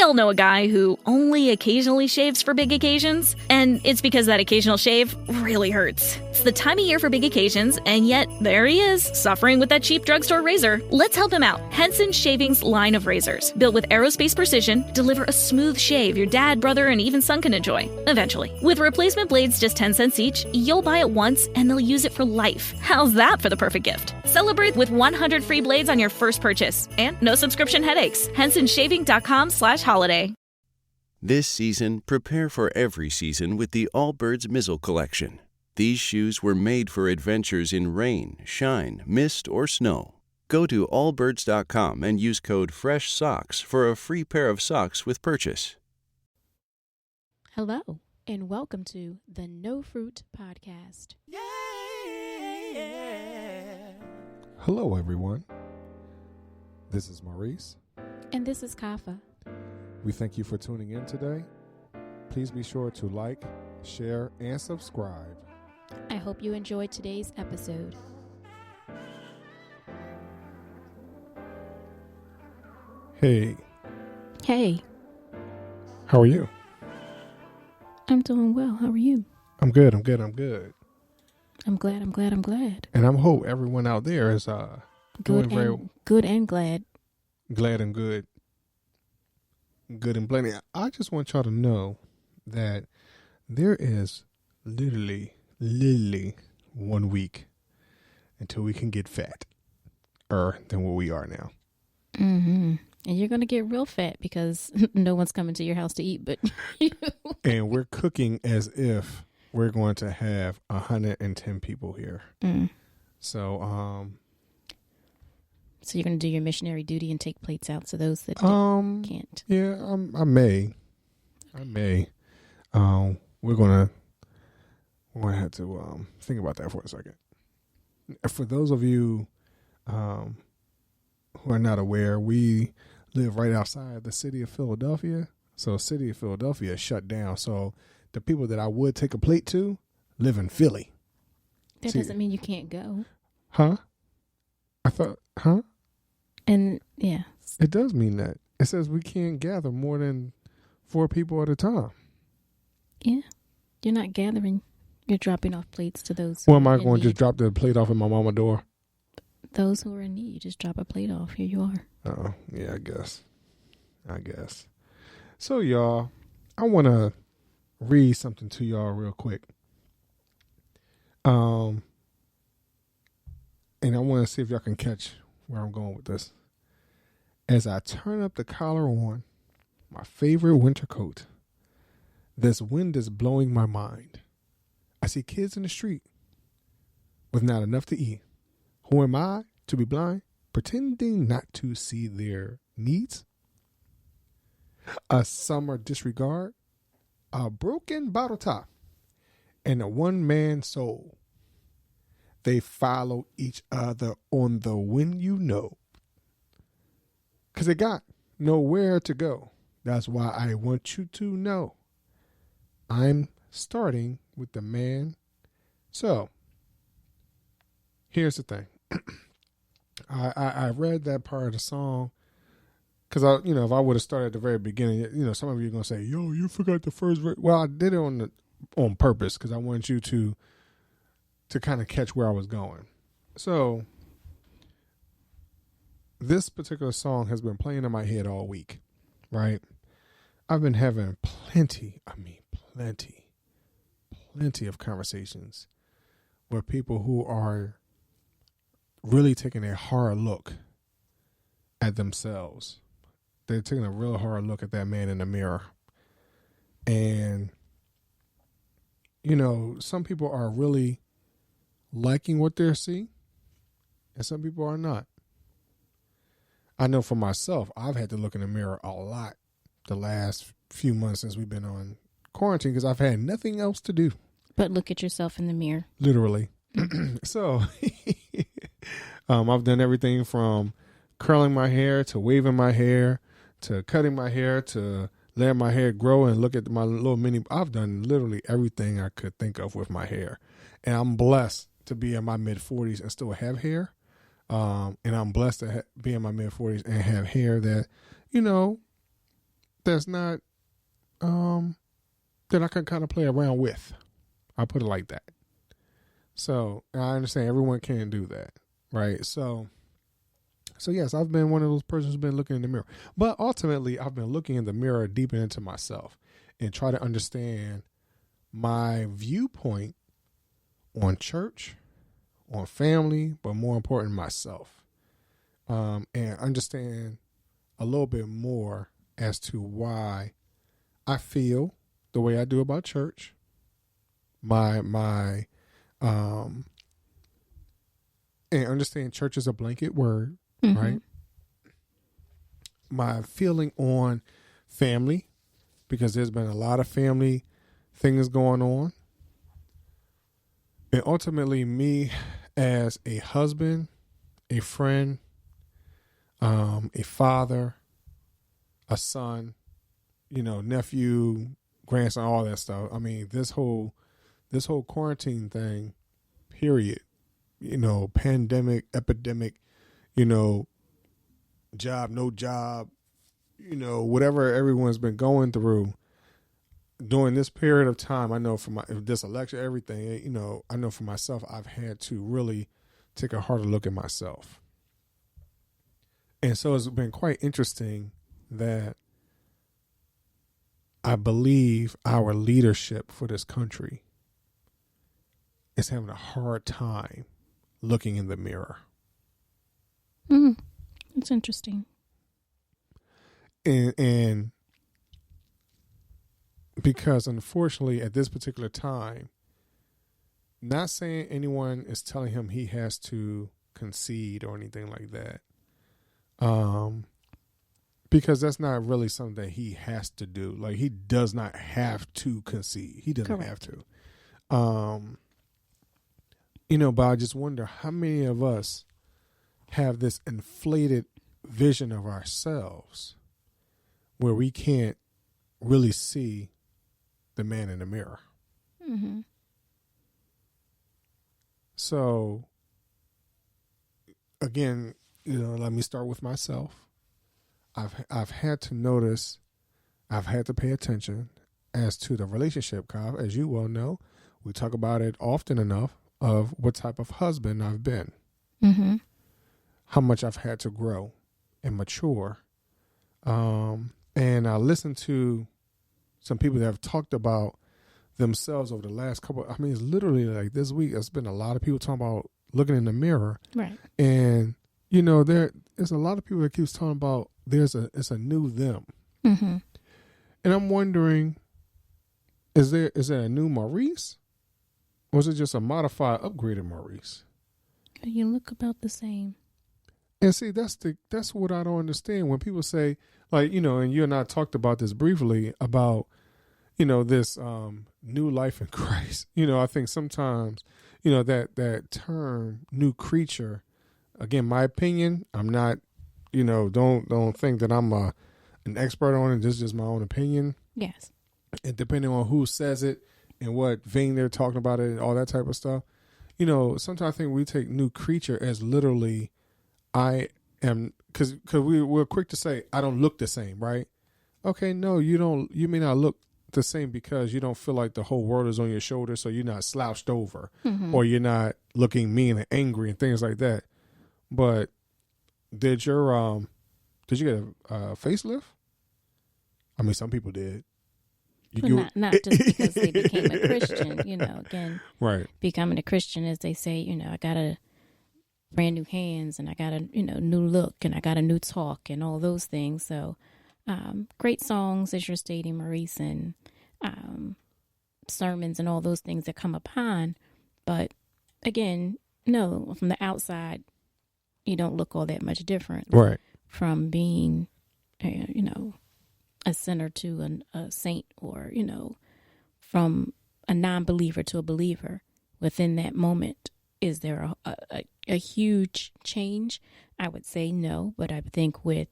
all know a guy who only occasionally shaves for big occasions, and it's because that occasional shave really hurts. It's the time of year for big occasions, and yet there he is, suffering with that cheap drugstore razor. Let's help him out. Henson Shaving's line of razors, built with aerospace precision, deliver a smooth shave your dad, brother, and even son can enjoy, eventually. With replacement blades just 10 cents each, you'll buy it once and they'll use it for life. How's that for the perfect gift? Celebrate with 100 free blades on your first purchase, and no subscription headaches. HensonShaving.com/holiday. This season, prepare for every season with the Allbirds Mizzle Collection. These shoes were made for adventures in rain, shine, mist, or snow. Go to allbirds.com and use code FRESHSOCKS for a free pair of socks with purchase. Hello, and welcome to the No Fruit Podcast. Hello, everyone. This is Maurice. And this is Kafi. We thank you for tuning in today. Please be sure to like, share, and subscribe. I hope you enjoyed today's episode. Hey. Hey. How are you? I'm doing well. How are you? I'm good. I'm glad. And I hope everyone out there is doing very good and glad. Glad and good. Good and plenty. I just want y'all to know that there is literally 1 week until we can get fat than what we are now. Mm-hmm. And you're going to get real fat because no one's coming to your house to eat but you. And we're cooking as if we're going to have 110 people here. Mm. So you're going to do your missionary duty and take plates out to those that can't. Yeah, I may. We're gonna have to think about that for a second. For those of you who are not aware, we live right outside the city of Philadelphia. So the city of Philadelphia is shut down. So the people that I would take a plate to live in Philly. That doesn't mean you can't go. Huh? I thought, huh? And yeah. It does mean that. It says we can't gather more than 4 people at a time. Yeah. You're not gathering. You're dropping off plates to those. Well, am I going to just drop the plate off at my mama's door? Those who are in need, you just drop a plate off. Here you are. Oh, yeah, I guess. So, y'all, I want to read something to y'all real quick. And I want to see if y'all can catch where I'm going with this. As I turn up the collar on my favorite winter coat, this wind is blowing my mind. I see kids in the street with not enough to eat. Who am I to be blind, pretending not to see their needs? A summer disregard, a broken bottle top, and a one-man soul. They follow each other on the wind, you know. 'Cause they got nowhere to go. That's why I want you to know. I'm starting with the man. So, here's the thing. I read that part of the song because if I would have started at the very beginning, some of you are gonna say, "Yo, you forgot the first verse." Well, I did it on purpose because I wanted you to kind of catch where I was going. So, this particular song has been playing in my head all week, right? I've been having plenty of conversations with people who are really taking a hard look at themselves. They're taking a real hard look at that man in the mirror. And, some people are really liking what they're seeing, and some people are not. I know for myself, I've had to look in the mirror a lot the last few months since we've been on quarantine because I've had nothing else to do. But look at yourself in the mirror. Literally. So I've done everything from curling my hair to waving my hair to cutting my hair to letting my hair grow and look at my little mini. I've done literally everything I could think of with my hair. And I'm blessed to be in my mid-40s and still have hair. And I'm blessed to be in my mid-40s and have hair that, that's not that I can kind of play around with. I'll put it like that. So I understand everyone can't do that, right? So yes, I've been one of those persons who's been looking in the mirror. But ultimately, I've been looking in the mirror deeper into myself and try to understand my viewpoint on church, on family, but more important, myself. And understand a little bit more as to why I feel the way I do about church. And understand church is a blanket word, right? My feeling on family, because there's been a lot of family things going on. And ultimately me as a husband, a friend, a father, a son, nephew, grandson, all that stuff. I mean, this whole quarantine thing, period, pandemic, epidemic, job, no job, whatever everyone's been going through during this period of time. I know from this election, everything, I know for myself, I've had to really take a harder look at myself. And so it's been quite interesting that I believe our leadership for this country is having a hard time looking in the mirror. It's interesting. And because unfortunately at this particular time, not saying anyone is telling him he has to concede or anything like that. Because that's not really something that he has to do. Like, he does not have to concede. He doesn't have to. But I just wonder how many of us have this inflated vision of ourselves where we can't really see the man in the mirror. So, again, let me start with myself. I've had to notice, I've had to pay attention as to the relationship, Kav. As you well know, we talk about it often enough of what type of husband I've been. How much I've had to grow and mature. And I listened to some people that have talked about themselves over the last couple. I mean, it's literally like this week, there's been a lot of people talking about looking in the mirror. Right. And, there's a lot of people that keeps talking about it's a new them. And I'm wondering, is there a new Maurice? Or is it just a modified, upgraded Maurice? You look about the same. And see, that's what I don't understand when people say, like, and you and I talked about this briefly about, this new life in Christ. I think sometimes, that term new creature, again, my opinion, I'm not, don't think that I'm an expert on it. This is just my own opinion. Yes. And depending on who says it and what vein they're talking about it and all that type of stuff, sometimes I think we take new creature as literally I am, because we're quick to say I don't look the same, right? Okay, no, you don't. You may not look the same because you don't feel like the whole world is on your shoulders, so you're not slouched over, or you're not looking mean and angry and things like that. But did you get a facelift? I mean, some people did. Not just because they became a Christian, again. Right. Becoming a Christian, as they say, I got a brand new hands and I got a, new look and I got a new talk and all those things. So, great songs, as you're stating, Maurice, and sermons and all those things that come upon. But again, no, from the outside, you don't look all that much different. Right. From being, a sinner to a saint, or, from a non-believer to a believer. Within that moment, is there a huge change? I would say no, but I think with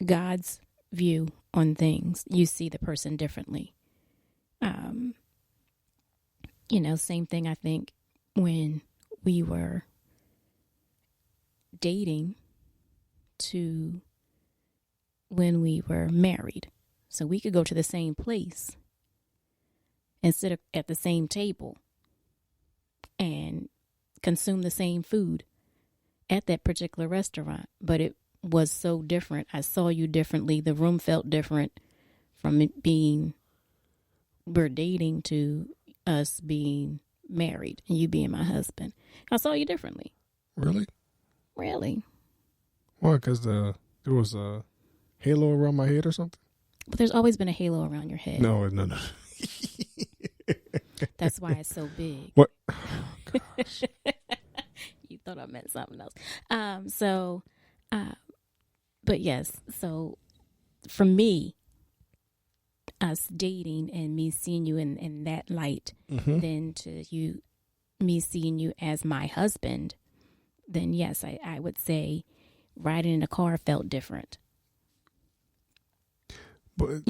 God's view on things, you see the person differently. Same thing, I think, when we were dating to when we were married. So we could go to the same place and sit at the same table and consume the same food at that particular restaurant. But it was so different. I saw you differently. The room felt different from it being we're dating to us being married and you being my husband. I saw you differently. Really? Really? Why? Because there was a halo around my head or something? But there's always been a halo around your head. No. That's why it's so big. What? Oh, gosh. You thought I meant something else. But yes, so for me, us dating and me seeing you in that light, then to me seeing you as my husband, then yes, I would say riding in a car felt different. But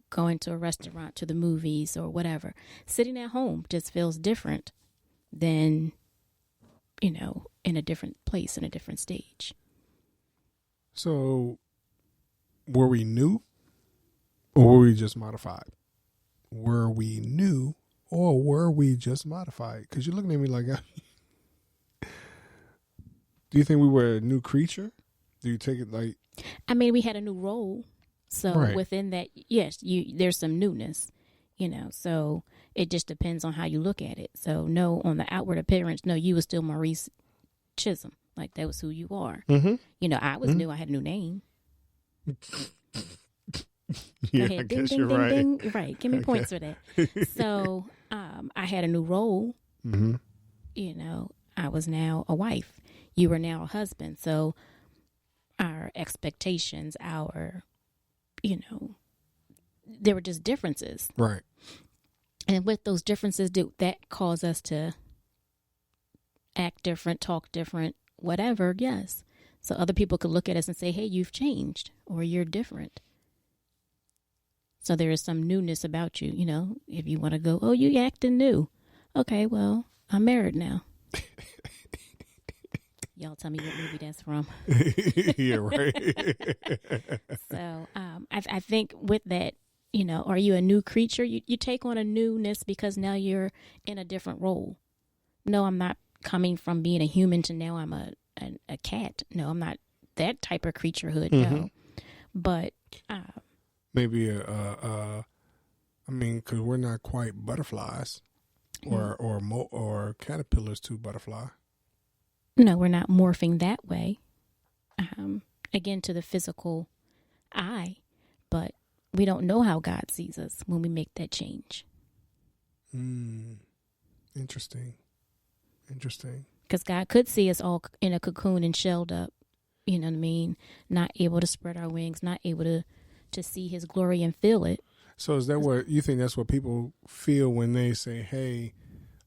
going to a restaurant, to the movies or whatever, sitting at home just feels different than, in a different place, in a different stage. So, were we new or were we just modified? Were we new or were we just modified? Because you're looking at me like, do you think we were a new creature? Do you take it like? I mean, we had a new role. So right. Within that, yes, there's some newness, so it just depends on how you look at it. So no, on the outward appearance, no, you were still Maurice Chisholm. Like that was who you are. Mm-hmm. I was new. I had a new name. Yeah, Go ahead. I Ding, guess ding, you're ding, right. ding. Right. Give me points for that. So I had a new role. Mm-hmm. I was now a wife. You were now a husband. So our expectations, there were just differences. Right. And with those differences, that cause us to act different, talk different, whatever, yes. So other people could look at us and say, hey, you've changed or you're different. So there is some newness about you, if you want to go, oh, you acting new. Okay, well, I'm married now. Y'all tell me what movie that's from. Yeah, right. So I think with that, are you a new creature? You take on a newness because now you're in a different role. No, I'm not coming from being a human to now I'm a cat. No, I'm not that type of creaturehood. No, but maybe because we're not quite butterflies or caterpillars to butterfly. No, we're not morphing that way. Again, to the physical eye, but we don't know how God sees us when we make that change. Interesting. Because God could see us all in a cocoon and shelled up, you know what I mean? Not able to spread our wings, not able to see his glory and feel it. So is that what you think that's what people feel when they say, hey,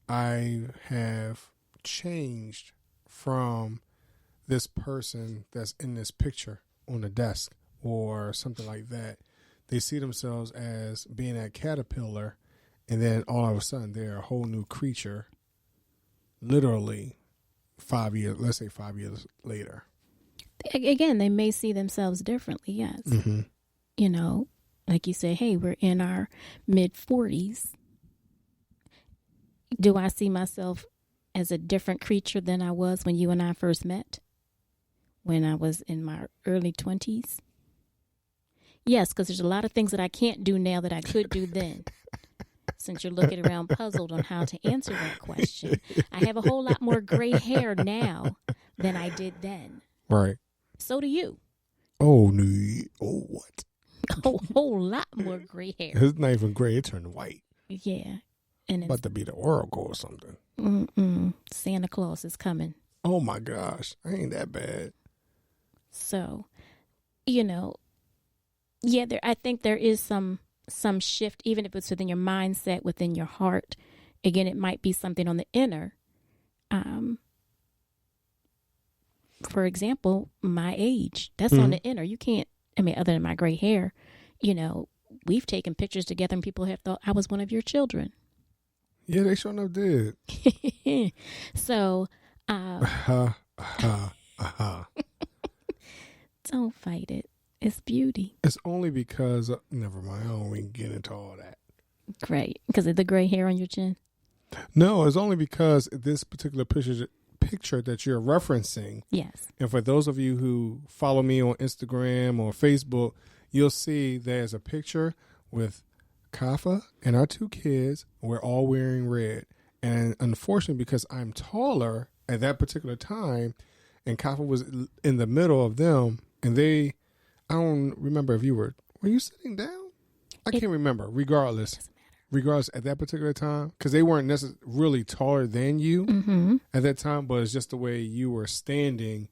I have changed from this person that's in this picture on the desk or something like that? They see themselves as being a caterpillar, and then all of a sudden they're a whole new creature, literally 5 years, let's say 5 years later. Again, they may see themselves differently, yes. Mm-hmm. Like you say, hey, we're in our mid-40s. Do I see myself as a different creature than I was when you and I first met? When I was in my early 20s? Yes, because there's a lot of things that I can't do now that I could do then. Since you're looking around puzzled on how to answer that question. I have a whole lot more gray hair now than I did then. Right. So do you. Oh, no. Oh, what? A whole lot more gray hair. It's not even gray. It turned white. Yeah. And it's about to be the Oracle or something. Santa Claus is coming. Oh, my gosh. I ain't that bad. So, I think there is some shift, even if it's within your mindset, within your heart. Again, it might be something on the inner. For example, my age, that's on the inner. You can't, other than my gray hair, we've taken pictures together and people have thought I was one of your children. Yeah, they sure enough did. So, Don't don't fight it. It's beauty. It's only because, never mind, I don't even get into all that. Great. Because of the gray hair on your chin? No, it's only because this particular picture that you're referencing. Yes. And for those of you who follow me on Instagram or Facebook, you'll see there's a picture with Kafa and our 2 kids. We're all wearing red. And unfortunately, because I'm taller at that particular time, and Kafa was in the middle of them, and I don't remember if were you sitting down? I can't remember. Regardless, at that particular time, because they weren't necessarily really taller than you at that time, but it's just the way you were standing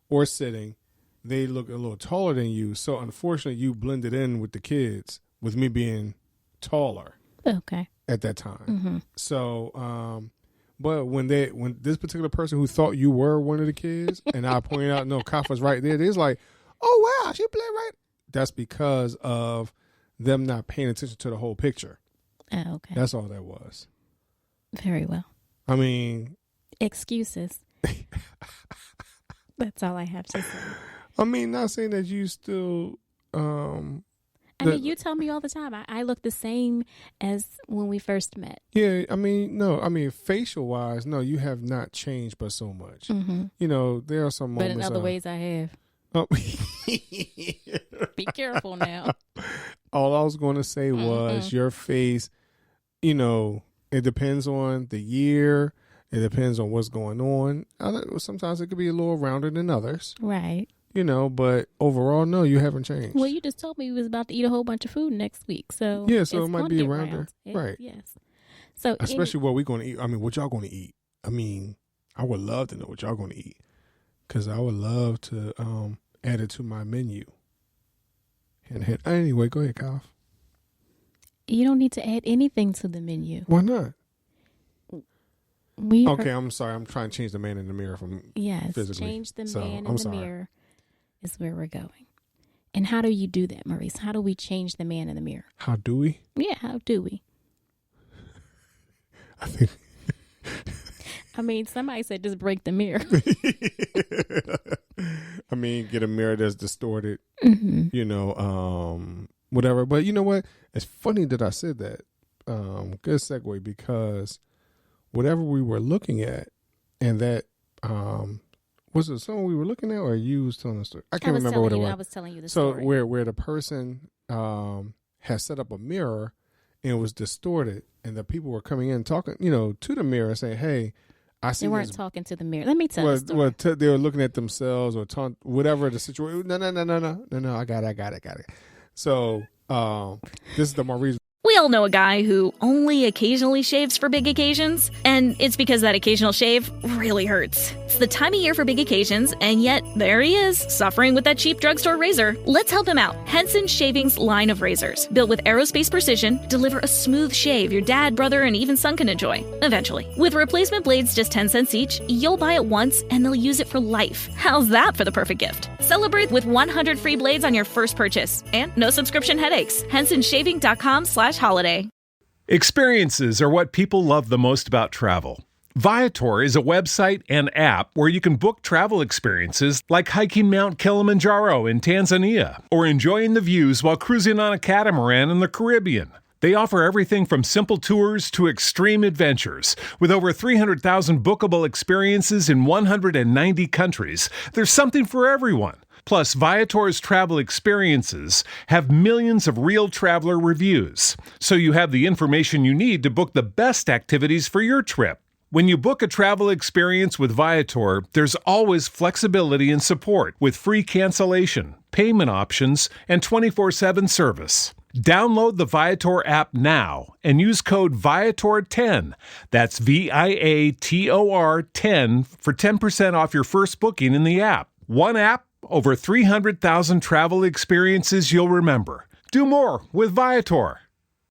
or sitting. They look a little taller than you. So unfortunately, you blended in with the kids, with me being taller. Okay. At that time. So, but when this particular person who thought you were one of the kids, and I pointed out, no, Kafa's right there, they's like, oh, wow, she played right. That's because of them not paying attention to the whole picture. Oh, okay. That's all that was. Very well. I mean. Excuses. That's all I have to say. I mean, not saying that you still. I mean, you tell me all the time. I look the same as when we first met. Yeah, I mean, no. I mean, facial-wise, no, you have not changed but so much. Mm-hmm. You know, there are some moments. But in other ways, I have. Oh. Be careful now. All I was going to say was your face, you know, it depends on the year. It depends on what's going on. Sometimes it could be a little rounder than others. Right. You know, but overall, no, you haven't changed. Well, you just told me we was about to eat a whole bunch of food next week, so yeah, so it might be rounder, right? Yes. So especially what we're going to eat. I mean, what y'all going to eat? I mean, I would love to know what y'all going to eat, because I would love to add it to my menu. And anyway, go ahead, Kyle. You don't need to add anything to the menu. Why not? Okay, I'm sorry. I'm trying to change the man in the mirror from physically. Change the man in the mirror is where we're going. And how do you do that, Maurice? How do we change the man in the mirror? How do we? Yeah, how do we? I think. I mean, somebody said just break the mirror. I mean, get a mirror that's distorted, you know, whatever. But you know what? It's funny that I said that. Good segue, because whatever we were looking at, and that was it someone we were looking at, or you was telling us? I can't remember what it was. I was telling you the story. So where the person has set up a mirror and it was distorted, and the people were coming in talking, you know, to the mirror saying, "Hey, I see." They weren't talking to the mirror. Let me tell you the story. They were looking at themselves or whatever the situation. No. I got it. So this is the Maurice. We all know a guy who only occasionally shaves for big occasions, and it's because that occasional shave really hurts. It's the time of year for big occasions, and yet there he is, suffering with that cheap drugstore razor. Let's help him out. Henson Shaving's line of razors, built with aerospace precision, deliver a smooth shave your dad, brother, and even son can enjoy, eventually. With replacement blades just 10 cents each, you'll buy it once, and they'll use it for life. How's that for the perfect gift? Celebrate with 100 free blades on your first purchase, and no subscription headaches. HensonShaving.com/holiday. Experiences are what people love the most about travel. Viator is a website and app where you can book travel experiences like hiking Mount Kilimanjaro in Tanzania or enjoying the views while cruising on a catamaran in the Caribbean. They offer everything from simple tours to extreme adventures. With over 300,000 bookable experiences in 190 countries, there's something for everyone. Plus, Viator's travel experiences have millions of real traveler reviews, so you have the information you need to book the best activities for your trip. When you book a travel experience with Viator, there's always flexibility and support with free cancellation, payment options, and 24/7 service. Download the Viator app now and use code Viator10. That's Viator 10 for 10% off your first booking in the app. One app, over 300,000 travel experiences you'll remember. Do more with Viator.